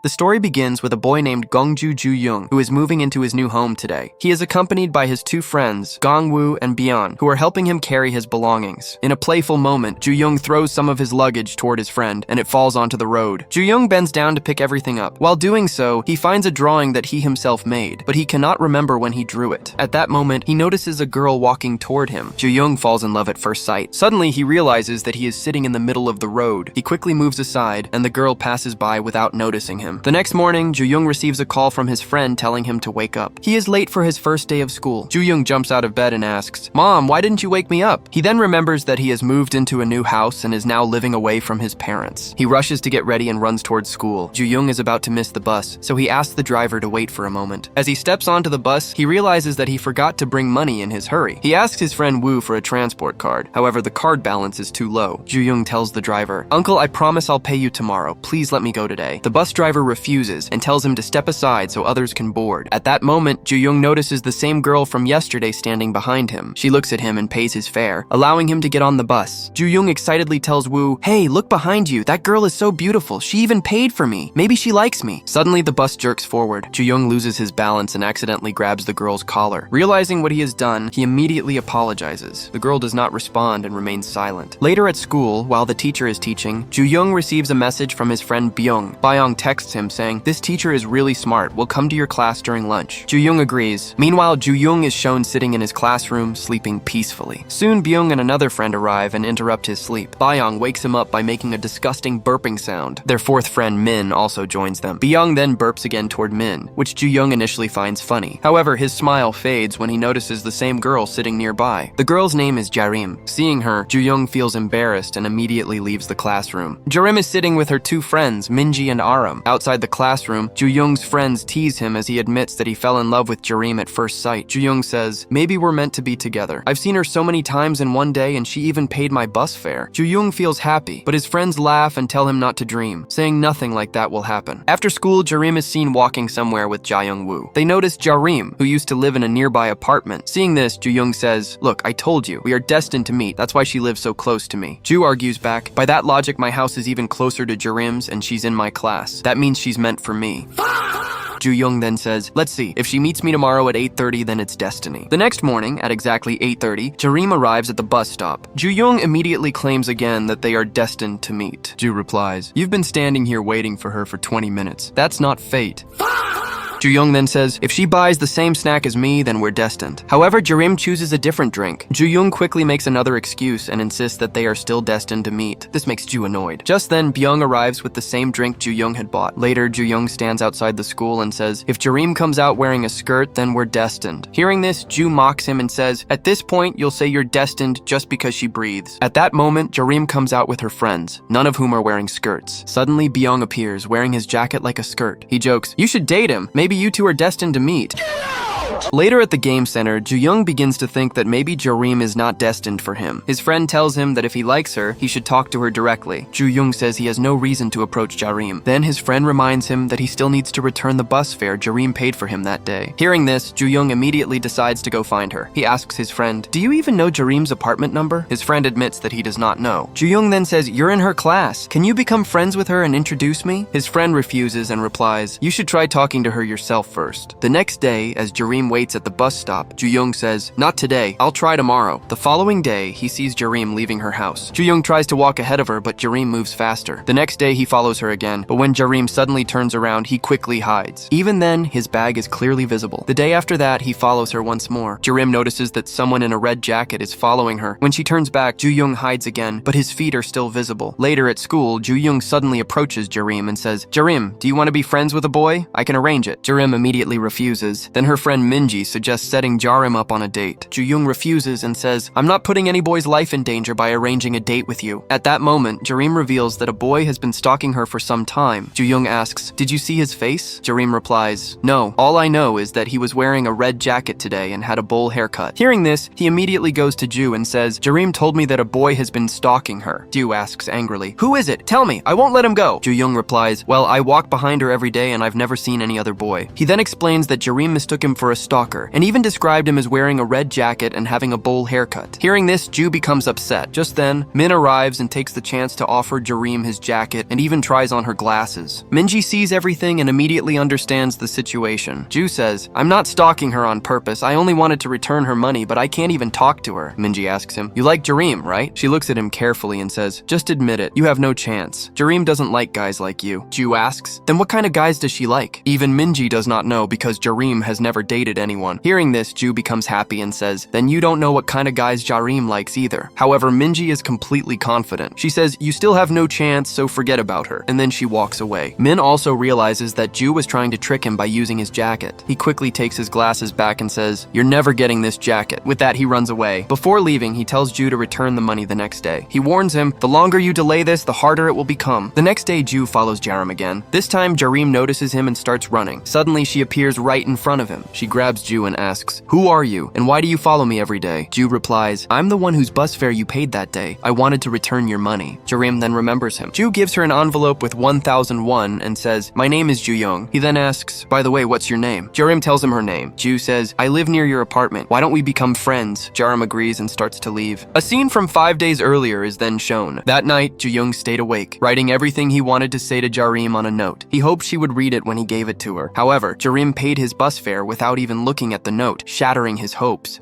The story begins with a boy named Gong Joo-young who is moving into his new home today. He is accompanied by his two friends, Gong-woo and Byun, who are helping him carry his belongings. In a playful moment, Joo-young throws some of his luggage toward his friend, and it falls onto the road. Joo-young bends down to pick everything up. While doing so, he finds a drawing that he himself made, but he cannot remember when he drew it. At that moment, he notices a girl walking toward him. Joo-young falls in love at first sight. Suddenly, he realizes that he is sitting in the middle of the road. He quickly moves aside, and the girl passes by without noticing him. The next morning, Joo-young receives a call from his friend telling him to wake up. He is late for his first day of school. Joo-young jumps out of bed and asks, "Mom, why didn't you wake me up?" He then remembers that he has moved into a new house and is now living away from his parents. He rushes to get ready and runs towards school. Joo-young is about to miss the bus, so he asks the driver to wait for a moment. As he steps onto the bus, he realizes that he forgot to bring money in his hurry. He asks his friend Woo for a transport card. However, the card balance is too low. Joo-young tells the driver, "Uncle, I promise I'll pay you tomorrow. Please let me go today." The bus driver refuses and tells him to step aside so others can board. At that moment, Joo-young notices the same girl from yesterday standing behind him. She looks at him and pays his fare, allowing him to get on the bus. Joo-young excitedly tells Woo, "Hey, look behind you. That girl is so beautiful. She even paid for me. Maybe she likes me." Suddenly, the bus jerks forward. Joo-young loses his balance and accidentally grabs the girl's collar. Realizing what he has done, he immediately apologizes. The girl does not respond and remains silent. Later at school, while the teacher is teaching, Joo-young receives a message from his friend Byung. Byung texts him saying, "This teacher is really smart. We'll come to your class during lunch." Joo-young agrees. Meanwhile, Joo-young is shown sitting in his classroom, sleeping peacefully. Soon, Byung and another friend arrive and interrupt his sleep. Byung wakes him up by making a disgusting burping sound. Their fourth friend, Min, also joins them. Byung then burps again toward Min, which Joo-young initially finds funny. However, his smile fades when he notices the same girl sitting nearby. The girl's name is Jarim. Seeing her, Joo-young feels embarrassed and immediately leaves the classroom. Jarim is sitting with her two friends, Minji and Aram. Outside the classroom, Joo-young's friends tease him as he admits that he fell in love with Jarim at first sight. Joo-young says, "Maybe we're meant to be together. I've seen her so many times in one day and she even paid my bus fare." Joo-young feels happy, but his friends laugh and tell him not to dream, saying nothing like that will happen. After school, Jarim is seen walking somewhere with Jae-young-woo. They notice Jarim, who used to live in a nearby apartment. Seeing this, Joo-young says, "Look, I told you, we are destined to meet. That's why she lives so close to me." Joo argues back, "By that logic, my house is even closer to Jarim's and she's in my class. That means she's meant for me." Joo-young then says, "Let's see, if she meets me tomorrow at 8:30, then it's destiny." The next morning, at exactly 8:30, Jarim arrives at the bus stop. Joo-young immediately claims again that they are destined to meet. Joo replies, "You've been standing here waiting for her for 20 minutes. That's not fate." Joo-young then says, "If she buys the same snack as me, then we're destined." However, Jarim chooses a different drink. Joo-young quickly makes another excuse and insists that they are still destined to meet. This makes Joo annoyed. Just then, Byung arrives with the same drink Joo-young had bought. Later, Joo-young stands outside the school and says, "If Jarim comes out wearing a skirt, then we're destined." Hearing this, Joo mocks him and says, "At this point, you'll say you're destined just because she breathes." At that moment, Jarim comes out with her friends, none of whom are wearing skirts. Suddenly, Byung appears, wearing his jacket like a skirt. He jokes, "You should date him. Maybe you two are destined to meet." Later at the game center, Joo-young begins to think that maybe Jarim is not destined for him. His friend tells him that if he likes her, he should talk to her directly. Joo-young says he has no reason to approach Jarim. Then his friend reminds him that he still needs to return the bus fare Jarim paid for him that day. Hearing this, Joo-young immediately decides to go find her. He asks his friend, "Do you even know Jarim's apartment number?" His friend admits that he does not know. Joo-young then says, "You're in her class. Can you become friends with her and introduce me?" His friend refuses and replies, "You should try talking to her yourself first." The next day, as Jarim waits at the bus stop, Joo-young says, "Not today. I'll try tomorrow." The following day, he sees Jarim leaving her house. Joo-young tries to walk ahead of her, but Jarim moves faster. The next day, he follows her again, but when Jarim suddenly turns around, he quickly hides. Even then, his bag is clearly visible. The day after that, he follows her once more. Jarim notices that someone in a red jacket is following her. When she turns back, Joo-young hides again, but his feet are still visible. Later at school, Joo-young suddenly approaches Jarim and says, "Jarim, do you want to be friends with a boy? I can arrange it." Jarim immediately refuses. Then her friend Minji suggests setting Jarim up on a date. Joo-young refuses and says, "I'm not putting any boy's life in danger by arranging a date with you." At that moment, Jarim reveals that a boy has been stalking her for some time. Joo-young asks, "Did you see his face?" Jarim replies, "No, all I know is that he was wearing a red jacket today and had a bowl haircut." Hearing this, he immediately goes to Joo and says, "Jarim told me that a boy has been stalking her." Joo asks angrily, "Who is it? Tell me, I won't let him go." Joo-young replies, "Well, I walk behind her every day and I've never seen any other boy." He then explains that Jarim mistook him for a stalker, and even described him as wearing a red jacket and having a bowl haircut. Hearing this, Joo becomes upset. Just then, Min arrives and takes the chance to offer Jareem his jacket and even tries on her glasses. Minji sees everything and immediately understands the situation. Joo says, "I'm not stalking her on purpose. I only wanted to return her money, but I can't even talk to her." Minji asks him, "You like Jareem, right?" She looks at him carefully and says, "Just admit it. You have no chance. Jareem doesn't like guys like you." Joo asks, "Then what kind of guys does she like?" Even Minji does not know because Jareem has never dated anyone. Hearing this, Joo becomes happy and says, "Then you don't know what kind of guys Jareem likes either." However, Minji is completely confident. She says, "You still have no chance, so forget about her," and then she walks away. Min also realizes that Joo was trying to trick him by using his jacket. He quickly takes his glasses back and says, "You're never getting this jacket." With that, he runs away. Before leaving, he tells Joo to return the money the next day. He warns him, "The longer you delay this, the harder it will become." The next day, Joo follows Jareem again. This time, Jareem notices him and starts running. Suddenly, she appears right in front of him. She grabs Joo and asks, "Who are you, and why do you follow me every day?" Joo replies, "I'm the one whose bus fare you paid that day. I wanted to return your money." Jareem then remembers him. Joo gives her an envelope with 1,001 and says, "My name is Joo-young." He then asks, "By the way, what's your name?" Jareem tells him her name. Joo says, "I live near your apartment. Why don't we become friends?" Jareem agrees and starts to leave. A scene from 5 days earlier is then shown. That night, Joo-young stayed awake, writing everything he wanted to say to Jareem on a note. He hoped she would read it when he gave it to her. However, Jareem paid his bus fare without even looking at the note, shattering his hopes.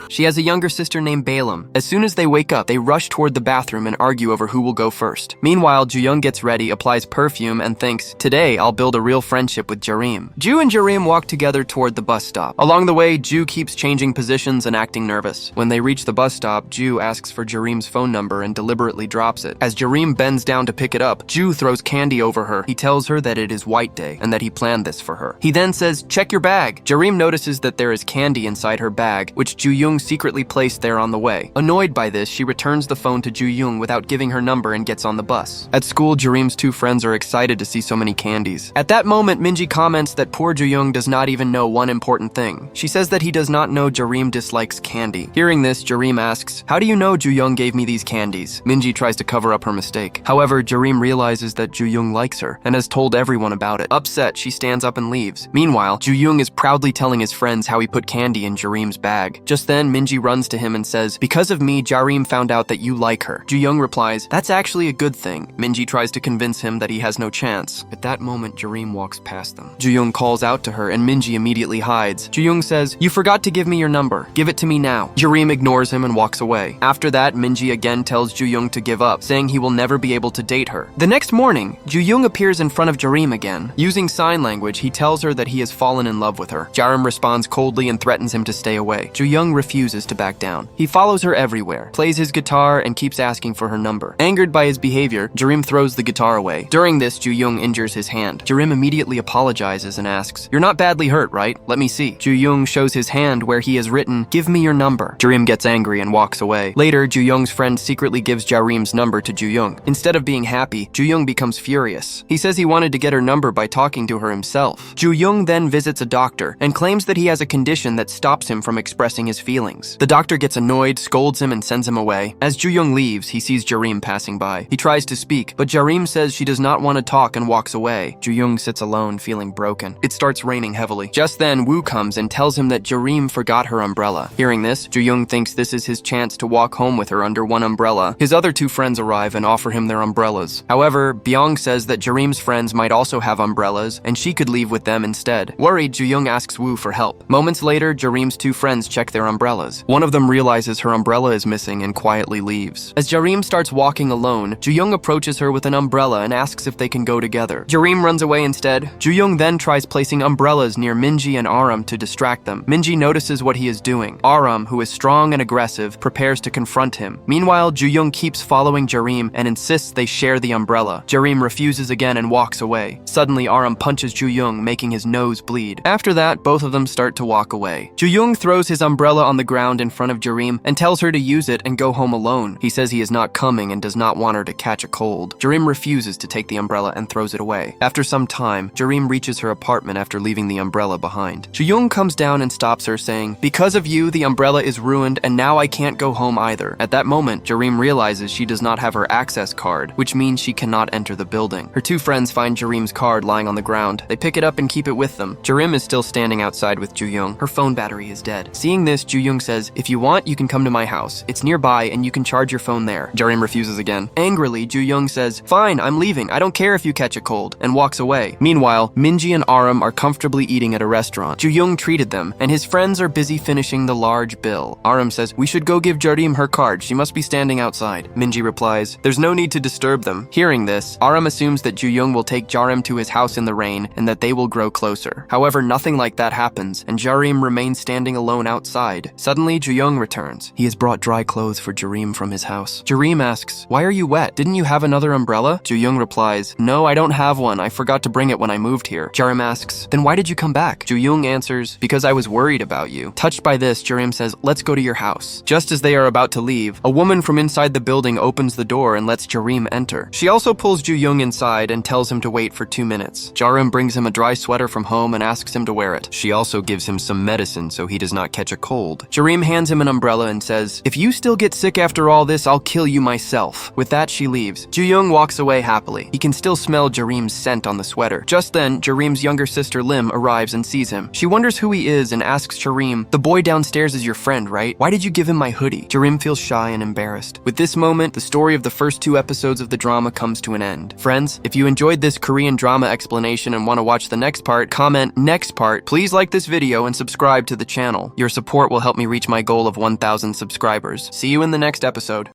She has a younger sister named Balaam. As soon as they wake up, they rush toward the bathroom and argue over who will go first. Meanwhile, Joo-young gets ready, applies perfume, and thinks, "Today, I'll build a real friendship with Jareem." Joo and Jareem walk together toward the bus stop. Along the way, Joo keeps changing positions and acting nervous. When they reach the bus stop, Joo asks for Jareem's phone number and deliberately drops it. As Jareem bends down to pick it up, Joo throws candy over her. He tells her that it is White Day and that he planned this for her. He then says, "Check your bag." Jareem notices that there is candy inside her bag, which Joo-young secretly placed there on the way. Annoyed by this, she returns the phone to Joo-young without giving her number and gets on the bus. At school, Jareem's two friends are excited to see so many candies. At that moment, Minji comments that poor Joo-young does not even know one important thing. She says that he does not know Jareem dislikes candy. Hearing this, Jareem asks, "How do you know Joo-young gave me these candies?" Minji tries to cover up her mistake. However, Jareem realizes that Joo-young likes her and has told everyone about it. Upset, she stands up and leaves. Meanwhile, Joo-young is proudly telling his friends how he put candy in Jareem's bag. Just then, Minji runs to him and says, "Because of me, Jareem found out that you like her." Joo-young replies, "That's actually a good thing." Minji tries to convince him that he has no chance. At that moment, Jareem walks past them. Joo-young calls out to her and Minji immediately hides. Joo-young says, "You forgot to give me your number. Give it to me now." Jareem ignores him and walks away. After that, Minji again tells Joo-young to give up, saying he will never be able to date her. The next morning, Joo-young appears in front of Jareem again. Using sign language, he tells her that he has fallen in love with her. Jareem responds coldly and threatens him to stay away. Joo-young refuses to back down. He follows her everywhere, plays his guitar, and keeps asking for her number. Angered by his behavior, Jareem throws the guitar away. During this, Joo-young injures his hand. Jareem immediately apologizes and asks, "You're not badly hurt, right? Let me see." Joo-young shows his hand where he has written, "Give me your number." Jareem gets angry and walks away. Later, Joo-young's friend secretly gives Jareem's number to Joo-young. Instead of being happy, Joo-young becomes furious. He says he wanted to get her number by talking to her himself. Joo-young then visits a doctor and claims that he has a condition that stops him from expressing his feelings. The doctor gets annoyed, scolds him, and sends him away. As Joo-young leaves, he sees Jareem passing by. He tries to speak, but Jareem says she does not want to talk and walks away. Joo-young sits alone, feeling broken. It starts raining heavily. Just then, Woo comes and tells him that Jareem forgot her umbrella. Hearing this, Joo-young thinks this is his chance to walk home with her under one umbrella. His other two friends arrive and offer him their umbrellas. However, Byung says that Jareem's friends might also have umbrellas, and she could leave with them instead. Worried, Joo-young asks Woo for help. Moments later, Jareem's two friends check their umbrellas. One of them realizes her umbrella is missing and quietly leaves. As Jareem starts walking alone, Joo-young approaches her with an umbrella and asks if they can go together. Jareem runs away instead. Joo-young then tries placing umbrellas near Minji and Aram to distract them. Minji notices what he is doing. Aram, who is strong and aggressive, prepares to confront him. Meanwhile, Joo-young keeps following Jareem and insists they share the umbrella. Jareem refuses again and walks away. Suddenly, Aram punches Joo-young, making his nose bleed. After that, both of them start to walk away. Joo-young throws his umbrella on the the ground in front of Jarim and tells her to use it and go home alone. He says he is not coming and does not want her to catch a cold. Jarim refuses to take the umbrella and throws it away. After some time, Jarim reaches her apartment after leaving the umbrella behind. Joo-young comes down and stops her, saying, "Because of you, the umbrella is ruined and now I can't go home either." At that moment, Jarim realizes she does not have her access card, which means she cannot enter the building. Her two friends find Jarim's card lying on the ground. They pick it up and keep it with them. Jarim is still standing outside with Joo-young. Her phone battery is dead. Seeing this, Joo-young says, "If you want, you can come to my house. It's nearby and you can charge your phone there." Jarim refuses again. Angrily, Joo-young says, "Fine, I'm leaving. I don't care if you catch a cold," and walks away. Meanwhile, Minji and Aram are comfortably eating at a restaurant. Joo-young treated them, and his friends are busy finishing the large bill. Aram says, "We should go give Jarim her card. She must be standing outside." Minji replies, "There's no need to disturb them." Hearing this, Aram assumes that Joo-young will take Jarim to his house in the rain and that they will grow closer. However, nothing like that happens, and Jarim remains standing alone outside. Suddenly, Joo-young returns. He has brought dry clothes for Jarim from his house. Jarim asks, "Why are you wet? Didn't you have another umbrella?" Joo-young replies, "No, I don't have one. I forgot to bring it when I moved here." Jarim asks, "Then why did you come back?" Joo-young answers, "Because I was worried about you." Touched by this, Jarim says, "Let's go to your house." Just as they are about to leave, a woman from inside the building opens the door and lets Jarim enter. She also pulls Joo-young inside and tells him to wait for 2 minutes. Jarim brings him a dry sweater from home and asks him to wear it. She also gives him some medicine so he does not catch a cold. Jarim hands him an umbrella and says, "If you still get sick after all this, I'll kill you myself." With that, she leaves. Joo-young walks away happily. He can still smell Jarim's scent on the sweater. Just then, Jarim's younger sister Lim arrives and sees him. She wonders who he is and asks Jarim, "The boy downstairs is your friend, right? Why did you give him my hoodie?" Jarim feels shy and embarrassed. With this moment, the story of the first 2 episodes of the drama comes to an end. Friends, if you enjoyed this Korean drama explanation and want to watch the next part, comment "next part." Please like this video and subscribe to the channel. Your support will help me reach my goal of 1,000 subscribers. See you in the next episode.